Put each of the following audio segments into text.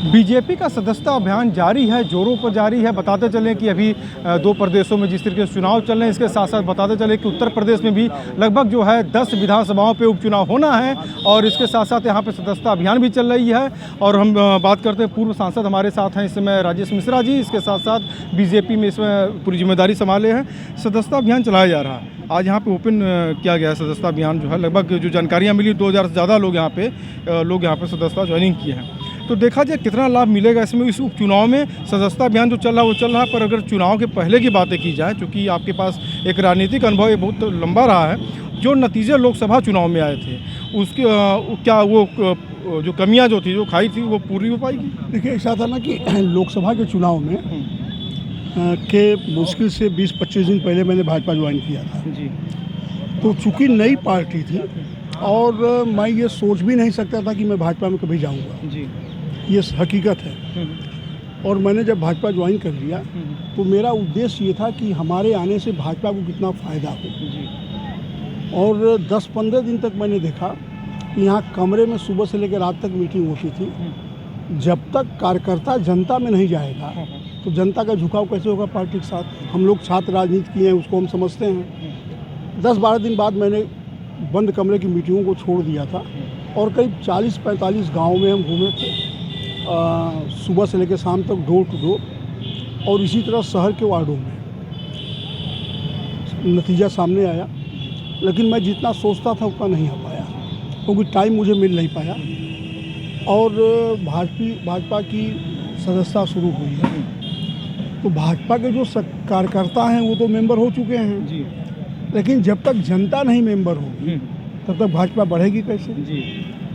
BJP का सदस्यता अभियान जारी है, जोरों पर जारी है। बताते चलें कि अभी 2 प्रदेशों में जिस तरीके से चुनाव चल रहे हैं, इसके साथ साथ बताते चलें कि उत्तर प्रदेश में भी लगभग जो है 10 विधानसभाओं पे उपचुनाव होना है और इसके साथ साथ यहाँ पे सदस्यता अभियान भी चल रही है। और हम बात करते हैं, पूर्व सांसद हमारे साथ हैं इस समय राजेश मिश्रा जी, इसके साथ साथ बीजेपी में इसमें पूरी जिम्मेदारी संभाले हैं। सदस्यता अभियान चलाया जा रहा है, आज यहाँ पे ओपन किया गया है सदस्यता अभियान जो है। लगभग जो जानकारियाँ मिली 2000 से ज़्यादा लोग यहाँ पे सदस्यता ज्वाइनिंग किए हैं। तो देखा जाए कितना लाभ मिलेगा इसमें। इस उपचुनाव में सदस्यता अभियान जो चल रहा है वो चल रहा है, पर अगर चुनाव के पहले की बातें की जाए, चूँकि आपके पास एक राजनीतिक अनुभव बहुत लंबा रहा है, जो नतीजे लोकसभा चुनाव में आए थे उसके क्या वो जो कमियां जो थी, जो खाई थी, वो पूरी हो पाएगी? देखिए, ऐसा था ना कि लोकसभा के चुनाव में के मुश्किल से 20-25 दिन पहले मैंने भाजपा ज्वाइन किया था जी। तो चूँकि नई पार्टी थी और मैं ये सोच भी नहीं सकता था कि मैं भाजपा में कभी जाऊंगा जी, ये हकीकत है। और मैंने जब भाजपा ज्वाइन कर लिया तो मेरा उद्देश्य ये था कि हमारे आने से भाजपा को कितना फ़ायदा हो जी। और 10-15 दिन तक मैंने देखा कि यहाँ कमरे में सुबह से लेकर रात तक मीटिंग होती थी। जब तक कार्यकर्ता जनता में नहीं जाएगा तो जनता का झुकाव कैसे होगा पार्टी के साथ। हम लोग छात्र राजनीति किए हैं, उसको हम समझते हैं। 10-12 दिन बाद मैंने बंद कमरे की मीटिंगों को छोड़ दिया था और करीब 40-45 गाँव में हम घूमे थे, सुबह से लेकर शाम तक डोर टू डोर। और इसी तरह शहर के वार्डों में नतीजा सामने आया, लेकिन मैं जितना सोचता था उतना नहीं आ पाया क्योंकि टाइम मुझे मिल नहीं पाया। और भाजपा की सदस्यता शुरू हुई है तो भाजपा के जो कार्यकर्ता हैं वो तो मेंबर हो चुके हैं जी, लेकिन जब तक जनता नहीं मेंबर होगी तब तक भाजपा बढ़ेगी कैसे जी।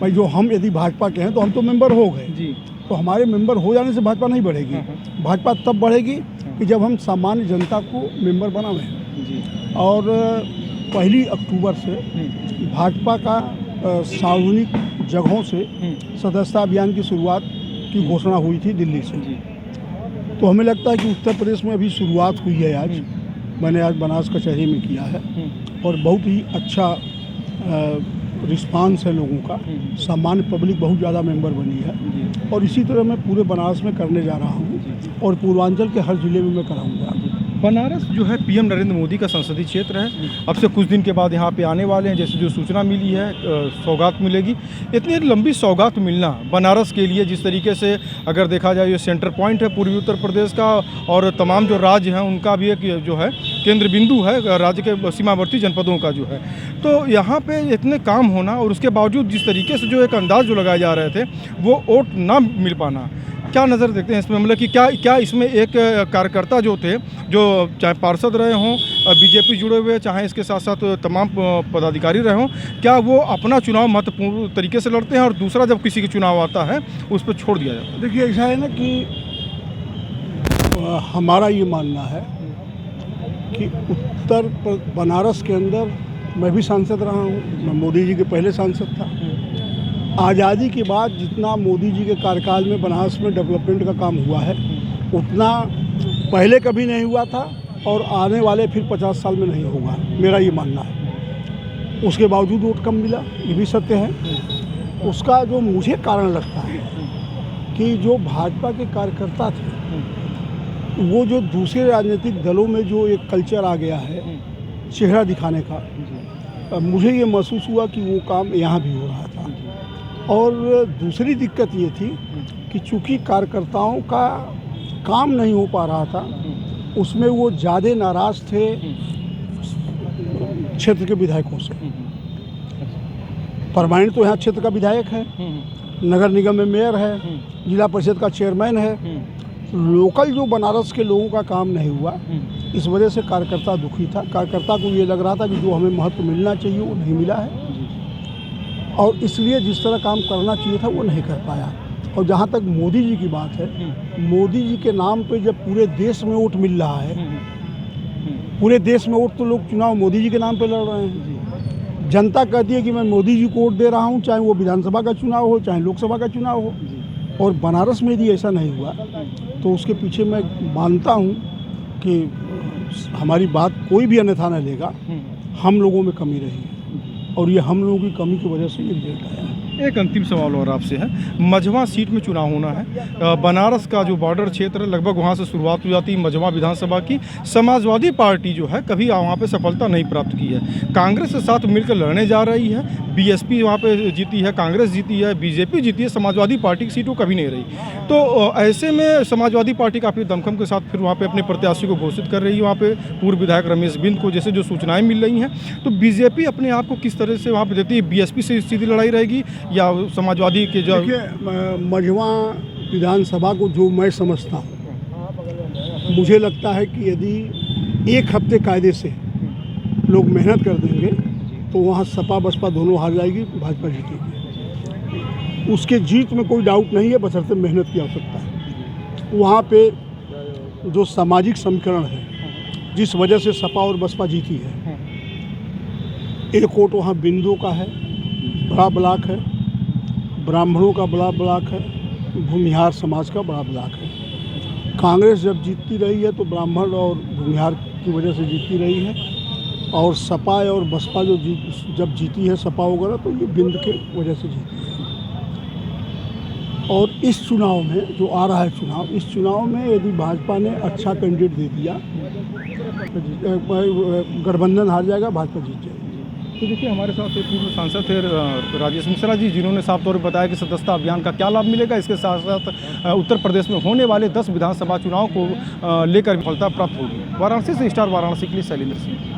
भाई जो हम यदि भाजपा के हैं तो हम तो मेंबर हो गए जी, तो हमारे मेंबर हो जाने से भाजपा नहीं बढ़ेगी। भाजपा तब बढ़ेगी कि जब हम सामान्य जनता को मेंबर बनावें जी। और 1 अक्टूबर से भाजपा का सार्वजनिक जगहों से सदस्यता अभियान की शुरुआत की घोषणा हुई थी दिल्ली से जी। तो हमें लगता है कि उत्तर प्रदेश में अभी शुरुआत हुई है। आज मैंने आज बनारस कचहरी में किया है और बहुत ही अच्छा रिस्पांस है लोगों का। सामान्य पब्लिक बहुत ज़्यादा मेंबर बनी है और इसी तरह मैं पूरे बनारस में करने जा रहा हूँ और पूर्वांचल के हर ज़िले में मैं कराऊँगा। बनारस जो है पीएम नरेंद्र मोदी का संसदीय क्षेत्र है। अब से कुछ दिन के बाद यहाँ पे आने वाले हैं, जैसे जो सूचना मिली है सौगात मिलेगी। इतनी लंबी सौगात मिलना बनारस के लिए, जिस तरीके से अगर देखा जाए ये सेंटर पॉइंट है पूर्वी उत्तर प्रदेश का और तमाम जो राज्य हैं उनका भी एक जो है केंद्र बिंदु है, राज्य के सीमावर्ती जनपदों का जो है। तो यहाँ पे इतने काम होना और उसके बावजूद जिस तरीके से जो एक अंदाज जो लगाए जा रहे थे वो वोट ना मिल पाना, क्या नज़र देखते हैं इसमें? मतलब कि क्या इसमें एक कार्यकर्ता जो थे, जो चाहे पार्षद रहे हों, बीजेपी जुड़े हुए, चाहे इसके साथ साथ तमाम पदाधिकारी रहे हों, क्या वो अपना चुनाव महत्वपूर्ण तरीके से लड़ते हैं और दूसरा जब किसी का चुनाव आता है उस पर छोड़ दिया जाता है? देखिए, ऐसा है ना कि हमारा ये मानना है कि बनारस के अंदर मैं भी सांसद रहा हूँ। मैं मोदी जी के पहले सांसद था। आज़ादी के बाद जितना मोदी जी के कार्यकाल में बनारस में डेवलपमेंट का काम हुआ है उतना पहले कभी नहीं हुआ था और आने वाले फिर 50 साल में नहीं होगा, मेरा ये मानना है। उसके बावजूद वोट कम मिला, ये भी सत्य है। उसका जो मुझे कारण लगता है कि जो भाजपा के कार्यकर्ता थे वो जो दूसरे राजनीतिक दलों में जो एक कल्चर आ गया है चेहरा दिखाने का, मुझे ये महसूस हुआ कि वो काम यहाँ भी हो रहा था। और दूसरी दिक्कत ये थी कि चूँकि कार्यकर्ताओं का काम नहीं हो पा रहा था, उसमें वो ज़्यादा नाराज़ थे क्षेत्र के विधायकों से। परमानेंट तो यहाँ क्षेत्र का विधायक है, नगर निगम में मेयर है, जिला परिषद का चेयरमैन है। लोकल जो बनारस के लोगों का काम नहीं हुआ, इस वजह से कार्यकर्ता दुखी था। कार्यकर्ता को ये लग रहा था कि जो हमें महत्व मिलना चाहिए वो नहीं मिला है और इसलिए जिस तरह काम करना चाहिए था वो नहीं कर पाया। और जहाँ तक मोदी जी की बात है, मोदी जी के नाम पे जब पूरे देश में वोट मिल रहा है, पूरे देश में वोट तो लोग चुनाव मोदी जी के नाम पे लड़ रहे हैं। जनता कहती है कि मैं मोदी जी को वोट दे रहा हूँ, चाहे वो विधानसभा का चुनाव हो चाहे लोकसभा का चुनाव हो। और बनारस में यदि ऐसा नहीं हुआ तो उसके पीछे मैं मानता हूँ कि हमारी बात कोई भी अन्यथा न लेगा, हम लोगों में कमी रही है और ये हम लोगों की कमी की वजह से ये रिजल्ट आया है। एक अंतिम सवाल और आपसे है, मझवा सीट में चुनाव होना है, बनारस का जो बॉर्डर क्षेत्र है लगभग वहाँ से शुरुआत हो जाती है मझवा विधानसभा की। समाजवादी पार्टी जो है कभी वहाँ पे सफलता नहीं प्राप्त की है, कांग्रेस के साथ मिलकर लड़ने जा रही है, बीएसपी वहाँ पे जीती है, कांग्रेस जीती है, बीजेपी जीती है, समाजवादी पार्टी की सीटों कभी नहीं रही। तो ऐसे में समाजवादी पार्टी काफ़ी दमखम के साथ फिर वहाँ पे अपने प्रत्याशी को घोषित कर रही है, वहाँ पे पूर्व विधायक रमेश बिंद को जैसे जो सूचनाएं मिल रही हैं। तो बीजेपी अपने आप को किस तरह से वहाँ पे देती है, बीएसपी से सीधी लड़ाई रहेगी या समाजवादी के जो? देखिए, मझवा विधानसभा को जो मैं समझता हूँ, मुझे लगता है कि यदि एक हफ्ते कायदे से लोग मेहनत कर देंगे तो वहाँ सपा बसपा दोनों हार जाएगी, भाजपा जीतेगी। उसके जीत में कोई डाउट नहीं है, बशर्ते मेहनत की आवश्यकता है। वहाँ पे जो सामाजिक समीकरण है, जिस वजह से सपा और बसपा जीती है, एक वोट वहाँ बिंदु का है, बड़ा ब्लॉक है, ब्राह्मणों का बड़ा ब्लॉक है, भूमिहार समाज का बड़ा ब्लॉक है। कांग्रेस जब जीतती रही है तो ब्राह्मण और भूमिहार की वजह से जीतती रही है, और सपा और बसपा जब जीती है सपा वगैरह तो ये बिंद के वजह से जीती है। और इस चुनाव में जो आ रहा है चुनाव, इस चुनाव में यदि भाजपा ने अच्छा कैंडिडेट दे दिया तो गठबंधन हार जाएगा, भाजपा जीत जाएगी। तो देखिए, हमारे साथ एक पूर्व सांसद थे राजेश मिश्रा जी, जिन्होंने साफ तौर पर बताया कि सदस्यता अभियान का क्या लाभ मिलेगा। इसके साथ साथ उत्तर प्रदेश में होने वाले 10 विधानसभा चुनाव को लेकर सफलता प्राप्त होगी। वाराणसी से स्टार वाराणसी के लिए शैलेंद्र सिंह।